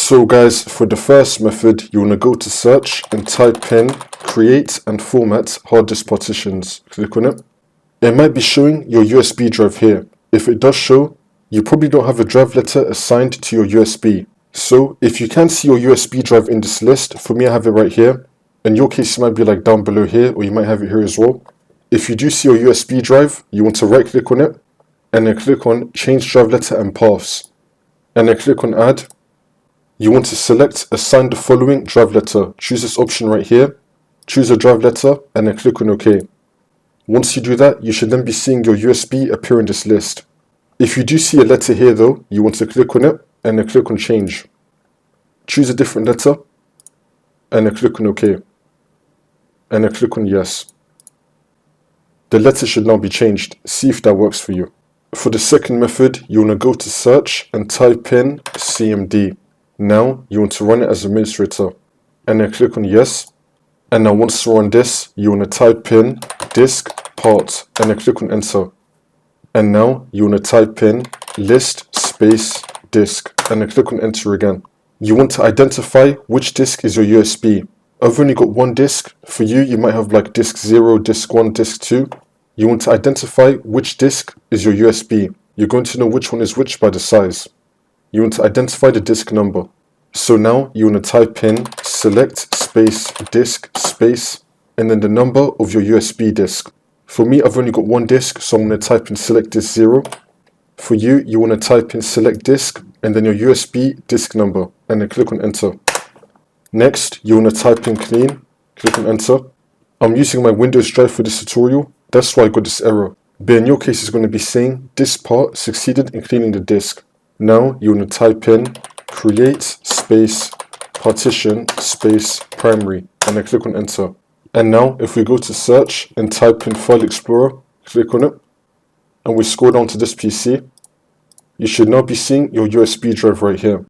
So guys, for the first method, you want to go to search and type in create and format hard disk partitions. Click on it. It might be showing your USB drive here. If it does show, you probably don't have a drive letter assigned to your USB. So if you can see your USB drive in this list, for me I have it right here. In your case it might be like down below here, or you might have it here as well. If you do see your USB drive, you want to right click on it and then click on change drive letter and paths. And then click on add. You want to select assign the following drive letter. Choose this option right here. Choose a drive letter and then click on OK. Once you do that, you should then be seeing your USB appear in this list. If you do see a letter here though, you want to click on it and then click on change. Choose a different letter and then click on OK. And then click on yes. The letter should now be changed. See if that works for you. For the second method, you want to go to search and type in CMD. Now you want to run it as administrator and then click on yes. And now once you run this, you want to type in disk part and then click on enter. And now you want to type in list space disk and then click on enter again. You want to identify which disk is your USB. I've only got one disk. For you, you might have like disk 0, disk 1, disk 2. You want to identify which disk is your USB. You're going to know which one is which by the size. You want to identify the disk number. So now you want to type in select space disk space and then the number of your USB disk. For me, I've only got one disk, so I'm going to type in select disk 0. For you, you want to type in select disk and then your USB disk number and then click on enter. Next, you want to type in clean, click on enter. I'm using my Windows drive for this tutorial, that's why I got this error. But in your case, it's going to be saying this part succeeded in cleaning the disk. Now you want to type in create space partition space primary and then click on enter. And now if we go to search and type in file explorer, click on it and we scroll down to this PC, you should now be seeing your USB drive right here.